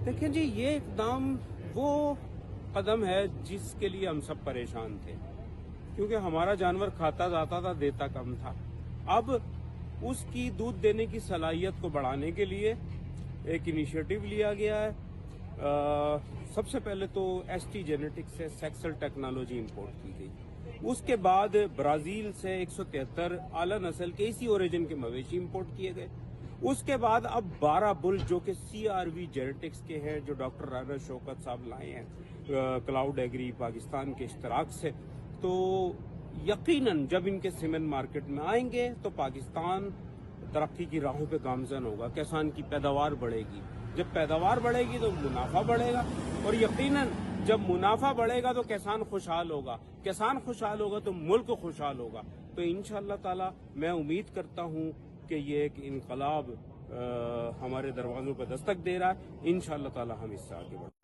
دیکھیں جی، یہ اقدام وہ قدم ہے جس کے لیے ہم سب پریشان تھے، کیونکہ ہمارا جانور کھاتا جاتا تھا، دیتا کم تھا۔ اب اس کی دودھ دینے کی صلاحیت کو بڑھانے کے لیے ایک انیشیٹو لیا گیا ہے۔ سب سے پہلے تو ایس ٹی جینیٹکس سے سیکسل ٹیکنالوجی امپورٹ کی گئی، اس کے بعد برازیل سے 173 اعلیٰ نسل کے اسی اوریجن کے مویشی امپورٹ کیے گئے۔ اس کے بعد اب 12 بل جو کہ CRV جینیٹکس کے ہیں، جو ڈاکٹر رانا شوکت صاحب لائے ہیں کلاؤڈ ایگری پاکستان کے اشتراک سے، تو یقیناً جب ان کے سیمن مارکیٹ میں آئیں گے تو پاکستان ترقی کی راہوں پہ گامزن ہوگا، کسان کی پیداوار بڑھے گی۔ جب پیداوار بڑھے گی تو منافع بڑھے گا، اور یقیناً جب منافع بڑھے گا تو کسان خوشحال ہوگا، کسان خوشحال ہوگا تو ملک خوشحال ہوگا۔ تو انشاءاللہ تعالی میں امید کرتا ہوں کہ یہ ایک انقلاب ہمارے دروازوں پہ دستک دے رہا ہے۔ انشاءاللہ تعالی ہم اس سے آگے بڑھیں گے۔